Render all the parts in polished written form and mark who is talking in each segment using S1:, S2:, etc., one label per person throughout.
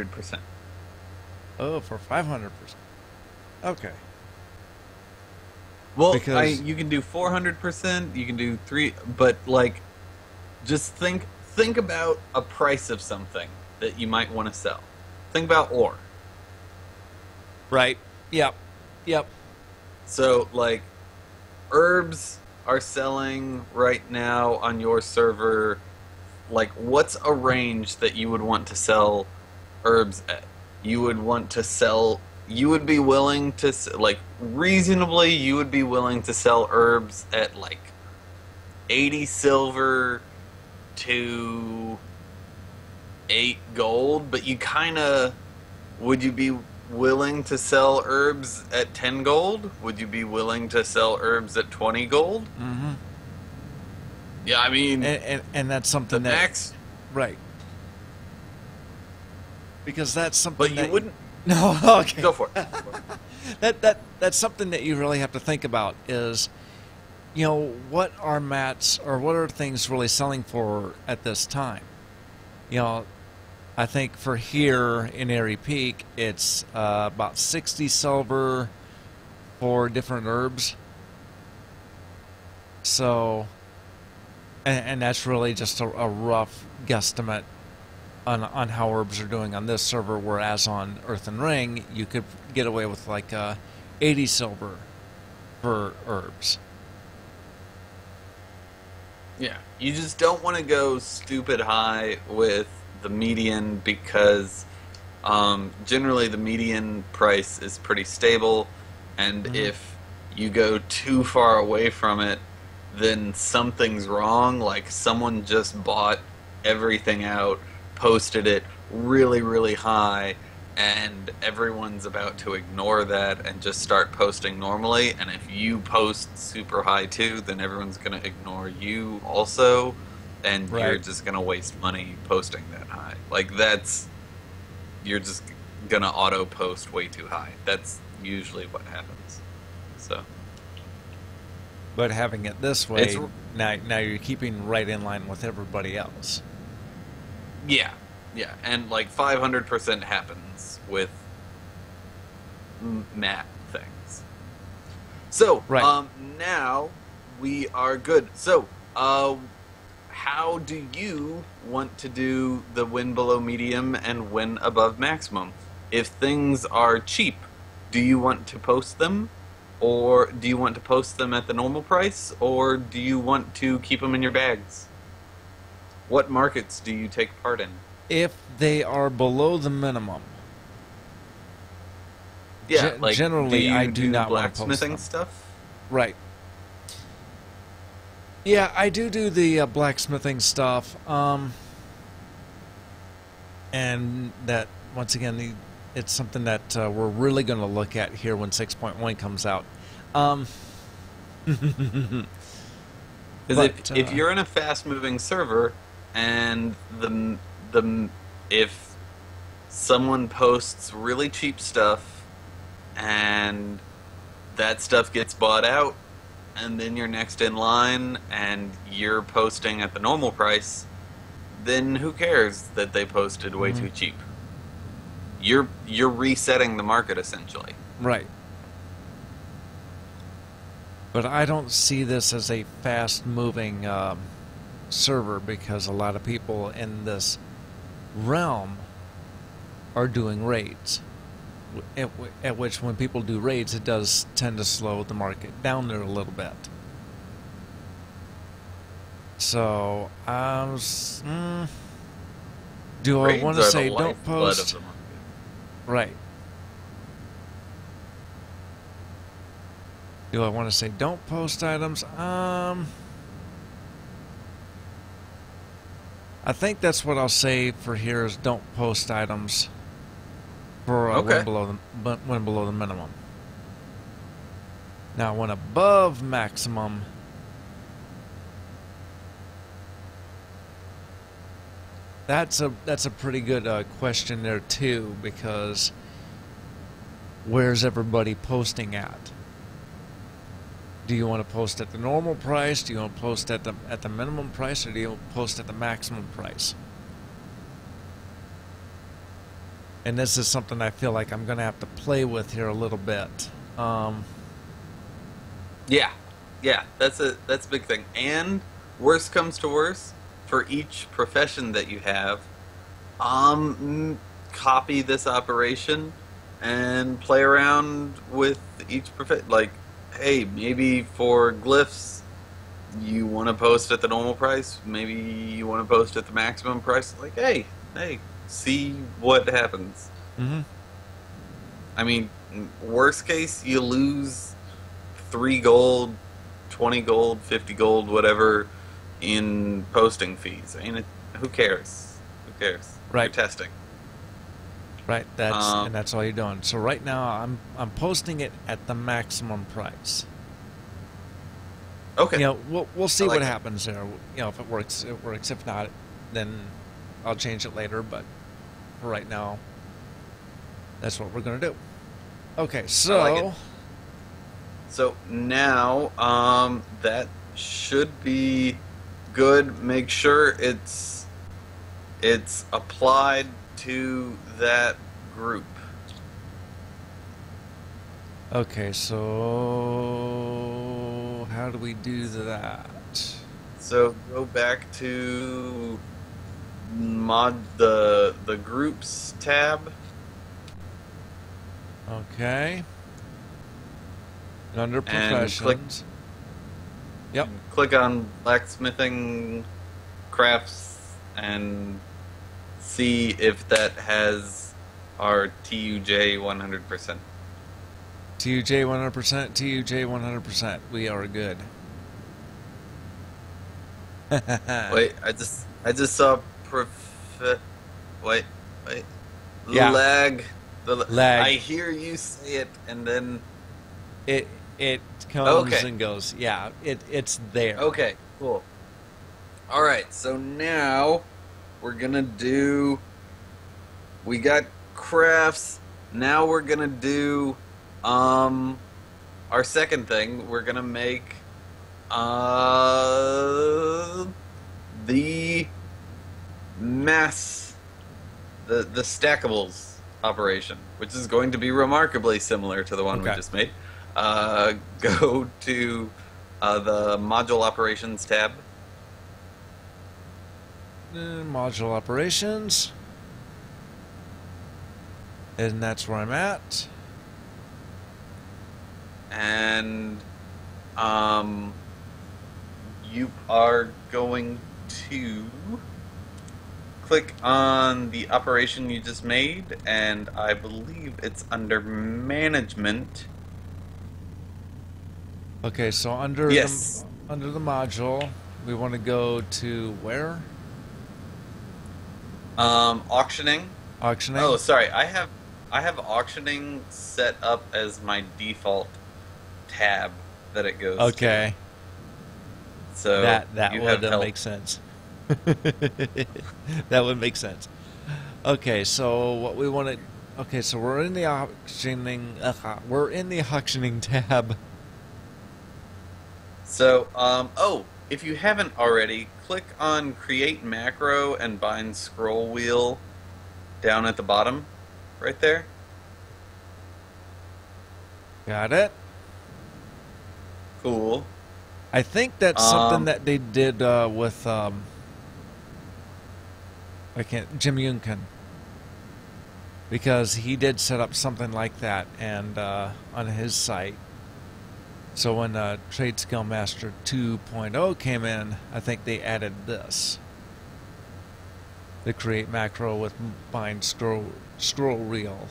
S1: 500%.
S2: Oh, for 500%. Okay.
S1: Well,
S2: Because
S1: you can do 400%, you can do 3, but like just think about a price of something that you might want to sell. Think about ore.
S2: right. Yep. Yep.
S1: So like herbs are selling right now on your server, like what's a range that you would want to sell herbs at? You would want to sell, you would be willing to like reasonably you would be willing to sell herbs at like 80 silver to 8 gold, but you kind of, would you be willing to sell herbs at 10 gold? Would you be willing to sell herbs at 20 gold?
S2: Mm-hmm.
S1: Yeah, I mean,
S2: And that's
S1: the
S2: something that,
S1: max,
S2: right. Because that's
S1: but
S2: something
S1: you
S2: that,
S1: wouldn't
S2: no, okay.
S1: go for it.
S2: That's something that you really have to think about is, what are mats or what are things really selling for at this time? You know, I think for here in Airy Peak, it's about 60 silver for different herbs. So, and that's really just a rough guesstimate on how herbs are doing on this server, whereas on Earth and Ring, you could get away with like 80 silver for herbs.
S1: Yeah, you just don't want to go stupid high with the median because generally the median price is pretty stable, and
S2: Mm-hmm.
S1: if you go too far away from it, then something's wrong. Like someone just bought everything out, posted it really, really high, and everyone's about to ignore that and just start posting normally. And if you post super high too, then everyone's going to ignore you also, and you're
S2: Right.
S1: just going to waste money posting that high. Like that's, you're just going to auto post way too high. That's usually what happens. So,
S2: But having it this
S1: it's
S2: way, now you're keeping right in line with everybody else.
S1: yeah, yeah, and like 500% happens with mat things. So,
S2: Right.
S1: now we are good. So, how do you want to do the win below medium and win above maximum? If things are cheap, do you want to post them? Or do you want to post them at the normal price? Or do you want to keep them in your bags? What markets do you take part in?
S2: If they are below the minimum,
S1: Yeah, like
S2: generally I do
S1: do
S2: not want to post
S1: blacksmithing
S2: them.
S1: stuff?
S2: Right. Yeah, I do the blacksmithing stuff. And that, once again, it's something that we're really going to look at here when 6.1 comes out. Um,
S1: Because
S2: but
S1: if you're in a fast moving server and the if someone posts really cheap stuff and that stuff gets bought out and then you're next in line and you're posting at the normal price, then who cares that they posted way
S2: mhm,
S1: too cheap? You're resetting the market essentially.
S2: right. But I don't see this as a fast-moving server because a lot of people in this realm are doing raids. At which, when people do raids, it does tend to slow the market down there a little bit. So, do I want
S1: Raids
S2: to
S1: are the
S2: say don't
S1: lifeblood of
S2: post?
S1: the market.
S2: Right. Do I want to say don't post items? I think that's what I'll say for here is don't post items for
S1: Okay.
S2: when below the minimum. Now, when above maximum, that's a pretty good question there too, because where's everybody posting at? Do you want to post at the normal price? Do you want to post at the minimum price, or do you post at the maximum price? and this is something I feel like I'm going to have to play with here a little bit.
S1: Yeah, yeah, that's a big thing. And worst comes to worst, for each profession that you have, copy this operation and play around with each profession. Like, hey, maybe for glyphs, you want to post at the normal price. Maybe you want to post at the maximum price. Like, hey, see what happens.
S2: Mm-hmm.
S1: I mean, worst case, you lose 3 gold, 20 gold, 50 gold, whatever, in posting fees. I mean, who cares? Who cares?
S2: Right.
S1: You're testing.
S2: Right. That's all you're doing. So right now I'm posting it at the maximum price.
S1: Okay.
S2: You know, we'll see
S1: like
S2: what
S1: it.
S2: happens there. You know, if it works, it works. If not, then I'll change it later. But for right now, that's what we're gonna do. Okay, so
S1: I like it. So now, that should be good. Make sure it's applied to that group.
S2: okay, so how do we do that?
S1: So go back to the groups tab.
S2: Okay. Under
S1: And
S2: professions. Yep.
S1: Click on blacksmithing crafts and see if that has our TUJ 100%.
S2: TUJ 100%. TUJ 100%. We are good.
S1: Wait, I just saw wait.
S2: Yeah.
S1: Lag.
S2: Lag.
S1: I hear you say it, and then
S2: It comes
S1: Okay.
S2: and goes. Yeah, it's there.
S1: okay, cool. All right, so now we're gonna do. We got crafts. Now we're gonna do our second thing. We're gonna make the mass the stackables operation, which is going to be remarkably similar to the one we
S2: Okay.
S1: just made. Go to the module operations tab.
S2: Module operations. And that's where I'm at.
S1: And you are going to click on the operation you just made, and I believe it's under management.
S2: Okay, so under
S1: Yes.
S2: under the module, we want to go to where?
S1: Auctioning.
S2: Auctioning.
S1: Oh, sorry. I have auctioning set up as my default tab that it goes to.
S2: Okay.
S1: So
S2: that
S1: you
S2: would
S1: have help.
S2: make sense. That would make sense. Okay, so what we want to. Okay, so we're in the auctioning. We're in the auctioning tab.
S1: So, if you haven't already, click on Create Macro and bind Scroll Wheel down at the bottom, right there.
S2: Got it.
S1: Cool.
S2: I think that's something that they did with Jim Yunkin, because he did set up something like that and on his site. So when Trade Skill Master 2.0 came in, I think they added this. The create macro with bind scroll reel.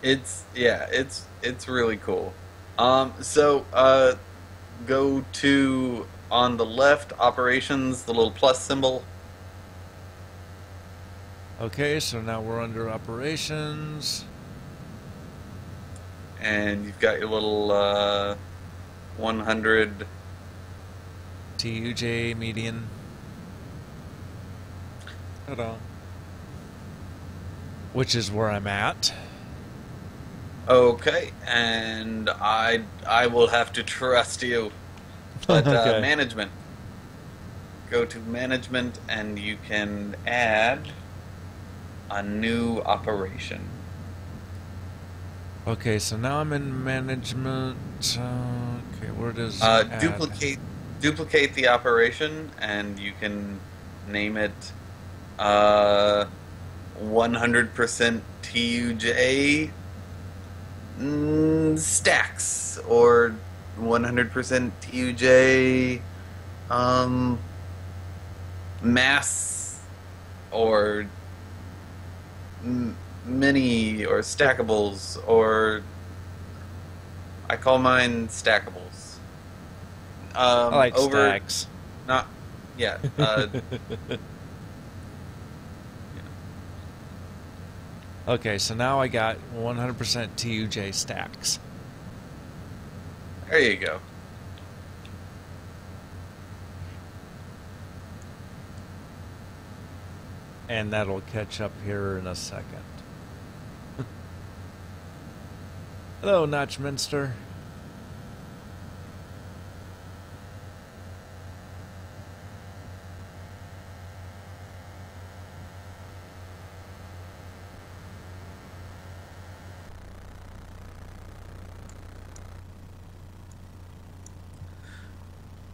S1: It's really cool. So go to on the left operations, the little plus symbol.
S2: Okay, so now we're under operations.
S1: And you've got your little 100
S2: TUJ median. Ta-da. Which is where I'm at.
S1: Okay, and I will have to trust you. But
S2: Okay.
S1: management. go to management, and you can add a new operation.
S2: Okay, so now I'm in management. Okay, where does add?
S1: Duplicate the operation, and you can name it uh, 100% TUJ stacks, or 100% TUJ mass, or mini, or stackables, or I call mine stackables.
S2: I like
S1: Over
S2: stacks.
S1: not yeah.
S2: Okay, so now I got 100% TUJ stacks.
S1: There you go.
S2: And that'll catch up here in a second. Hello, Notchminster.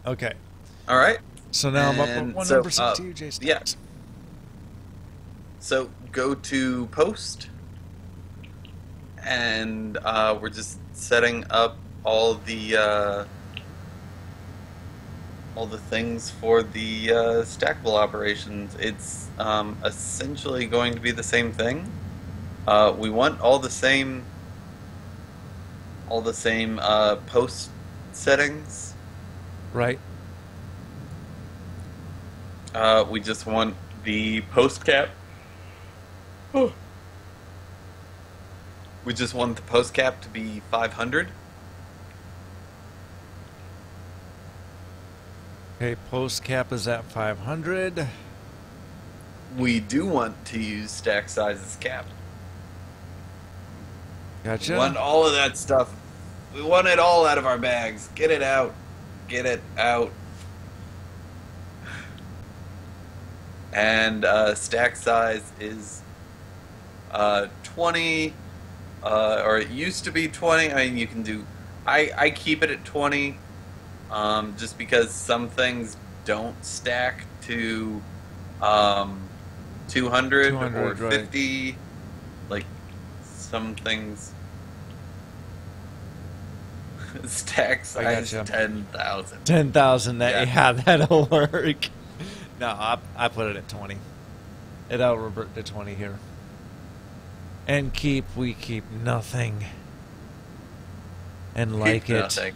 S2: Okay.
S1: All right.
S2: So now I'm up at
S1: And
S2: 100%
S1: so,
S2: TUJ stacks.
S1: yeah. So go to post, and we're just setting up all the things for the stackable operations. It's essentially going to be the same thing. We want all the same post settings.
S2: Right.
S1: We just want the post cap. We just want the post cap to be 500.
S2: Okay, post cap is at 500.
S1: We do want to use stack sizes cap.
S2: Gotcha.
S1: We want all of that stuff. We want it all out of our bags. Get it out. Get it out. And stack size is 20, or it used to be 20. I mean, you can do. I keep it at 20, just because some things don't stack to 200 or 50. Right. Like some things stack size 10,000.
S2: 10,000. Yeah, that'll work. No, I put it at 20. It'll revert to 20 here. And we keep nothing. And like it.
S1: Nothing.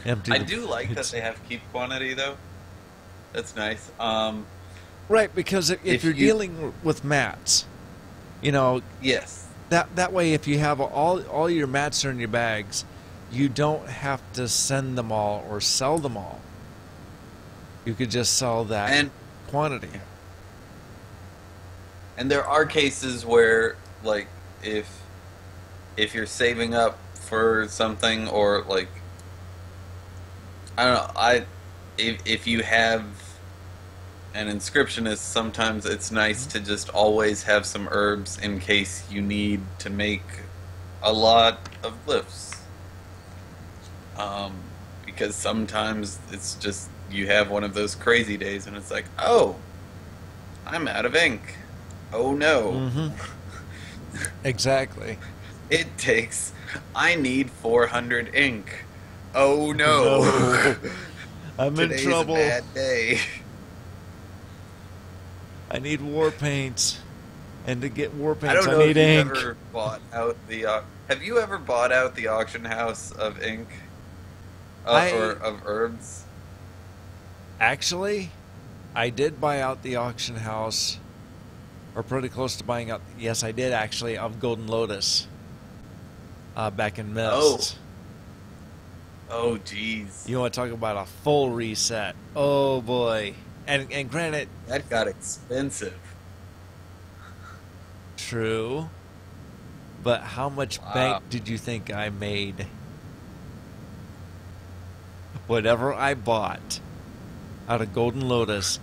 S2: Empty.
S1: I do like that they have keep quantity though. That's nice.
S2: Right, because if you're dealing with mats,
S1: yes.
S2: That way, if you have all your mats are in your bags, you don't have to send them all or sell them all. You could just sell that quantity.
S1: And there are cases where, like, if you're saving up for something, or like, I don't know, if you have an inscriptionist, sometimes it's nice to just always have some herbs in case you need to make a lot of glyphs. Because sometimes it's just, you have one of those crazy days and it's like, oh, I'm out of ink. Oh no.
S2: Mm-hmm. Exactly.
S1: I need 400 ink. Oh no.
S2: No. I'm in
S1: Today's
S2: trouble.
S1: a bad day.
S2: I need war paints. And to get war paints,
S1: I don't know
S2: I need
S1: if
S2: ink.
S1: you've ever bought out the. Have you ever bought out the auction house of ink, or of herbs?
S2: Actually, I did buy out the auction house, or pretty close to buying out. Yes, I did actually, of Golden Lotus. Back in Mist.
S1: Oh, jeez.
S2: You want to talk about a full reset? Oh boy! And granted,
S1: that got expensive.
S2: True. But how much bank did you think I made? whatever I bought out of Golden Lotus